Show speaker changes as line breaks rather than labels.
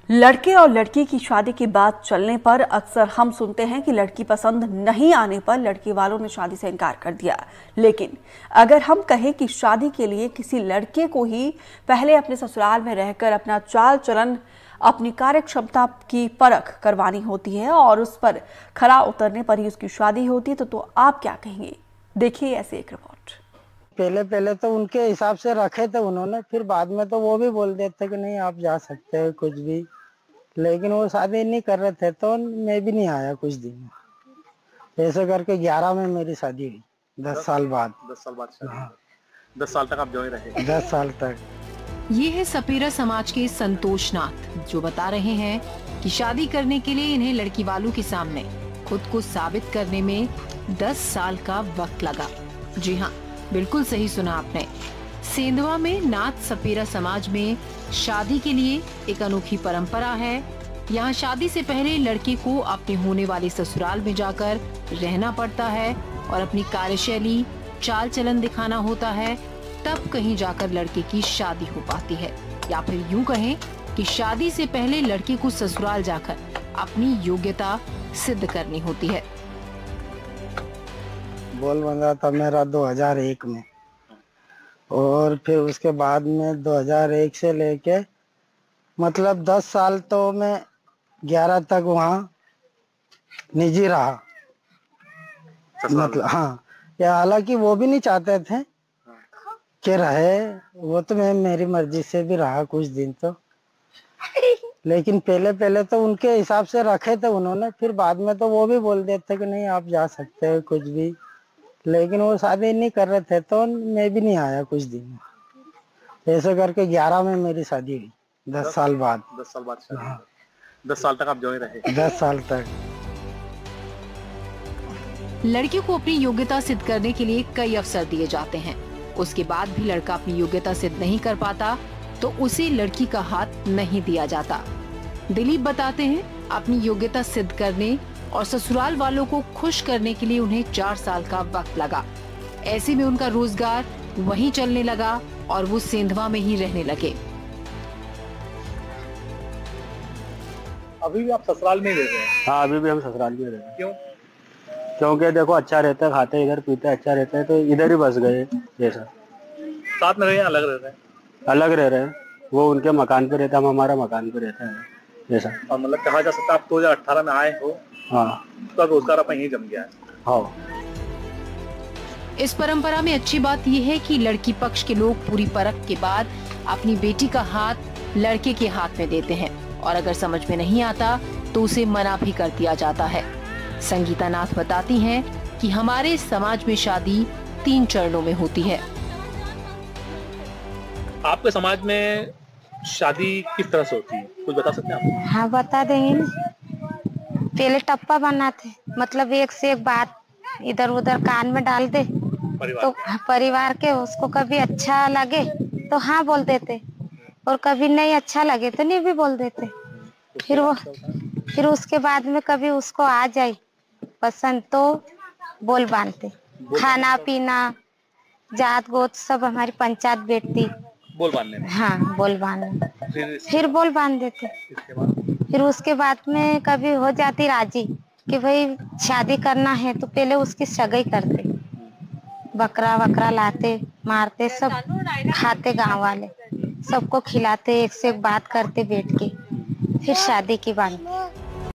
लड़के और लड़की की शादी की बात चलने पर अक्सर हम सुनते हैं कि लड़की पसंद नहीं आने पर लड़के वालों ने शादी से इनकार कर दिया। लेकिन अगर हम कहें कि शादी के लिए किसी लड़के को ही पहले अपने ससुराल में रहकर अपना चाल चलन, अपनी कार्य क्षमता की परख करवानी होती है और उस पर खरा उतरने पर ही उसकी शादी होती है, तो आप क्या कहेंगे? देखिए ऐसे एक रिपोर्ट।
पहले तो उनके हिसाब से रखे थे उन्होंने, फिर बाद में तो वो भी बोल देते कि नहीं आप जा सकते हो कुछ भी, लेकिन वो शादी नहीं कर रहे थे तो मैं भी नहीं आया कुछ दिन। ऐसे करके 11 में मेरी शादी हुई, 10 साल बाद।
10 साल बाद शादी। हाँ। 10 साल तक आप जो ही रहे।
10 साल तक।
ये है सपेरा समाज के संतोष नाथ, जो बता रहे हैं कि शादी करने के लिए इन्हें लड़की वालों के सामने खुद को साबित करने में 10 साल का वक्त लगा। जी हाँ, बिल्कुल सही सुना आपने। सेंधवा में नाथ सपेरा समाज में शादी के लिए एक अनोखी परंपरा है। यहाँ शादी से पहले लड़के को अपने होने वाले ससुराल में जाकर रहना पड़ता है और अपनी कार्यशैली, चाल चलन दिखाना होता है, तब कहीं जाकर लड़के की शादी हो पाती है। या फिर यूं कहें कि शादी से पहले लड़के को ससुराल जाकर अपनी योग्यता सिद्ध करनी होती है।
बोल बंधा था मेरा 2001 में, और फिर उसके बाद में 2001 से लेके मतलब 10 साल तो मैं 11 तक वहाँ निजी रहा। मतलब हाँ, या हालांकि वो भी नहीं चाहते थे कि रहे, वो तो मैं मेरी मर्जी से भी रहा कुछ दिन तो, लेकिन पहले तो उनके हिसाब से रखे थे उन्होंने, फिर बाद में तो वो भी बोल देते कि नहीं आप जा सकते हो कुछ भी, लेकिन वो शादी नहीं कर रहे थे तो मैं भी नहीं आया कुछ दिन। ऐसे करके 11 में मेरी शादी हुई, 10 साल बाद।
10 साल बाद शादी। हाँ। 10 साल तक आप जो ही रहे।
10 साल तक।
लड़के को अपनी योग्यता सिद्ध करने के लिए कई अवसर दिए जाते हैं। उसके बाद भी लड़का अपनी योग्यता सिद्ध नहीं कर पाता तो उसे लड़की का हाथ नहीं दिया जाता। दिलीप बताते हैं, अपनी योग्यता सिद्ध करने और ससुराल वालों को खुश करने के लिए उन्हें 4 साल का वक्त लगा। ऐसे में उनका रोजगार वहीं चलने लगा और वो सेंधवा में ही रहने लगे।
अभी भी आप ससुराल में ही रह रहे हैं?
हाँ, अभी भी हम ससुराल में रह रहे हैं।
क्यों?
क्योंकि देखो अच्छा रहता है, खाते इधर, पीते अच्छा रहता है, तो इधर ही बस गए। जैसा
साथ में रहे, अलग रह रहे हैं?
अलग रह रहे हैं, वो उनके मकान पे रहता है, हम हमारा मकान पे रहता है। जैसा
और मतलब कहा जा सकता है आप 2018 में आए हो।
हाँ,
उसका रोजगार अपना यहीं जम गया है।
हाँ।
इस परंपरा में अच्छी बात यह है कि लड़की पक्ष के लोग पूरी परख के बाद अपनी बेटी का हाथ लड़के के हाथ में देते हैं और अगर समझ में नहीं आता तो उसे मना भी कर दिया जाता है। संगीता नाथ बताती हैं कि हमारे समाज में शादी 3 चरणों में होती है।
आपके समाज में शादी किस तरह से होती है, कुछ बता सकते हैं आप?
हाँ बता देंगे ना। पहले टप्पा बनाते, मतलब एक से एक बात इधर उधर कान में डाल दे तो परिवार के उसको कभी अच्छा लगे तो हाँ बोल देते, और कभी नहीं अच्छा लगे तो नहीं भी बोल देते। फिर उसके बाद में कभी उसको आ जाए पसंद तो बोल बांधते। खाना पीना, जात गोत सब हमारी पंचायत बैठती
बोल बांधने में।
हाँ, बोल बांधने। फिर बोल बांध देते। फिर उसके बाद में कभी हो जाती राजी कि भाई शादी करना है तो पहले उसकी सगाई करते, बकरा वकरा लाते, मारते, सब खाते, गांव वाले सबको खिलाते, एक से एक बात करते बैठ के, फिर शादी की बात।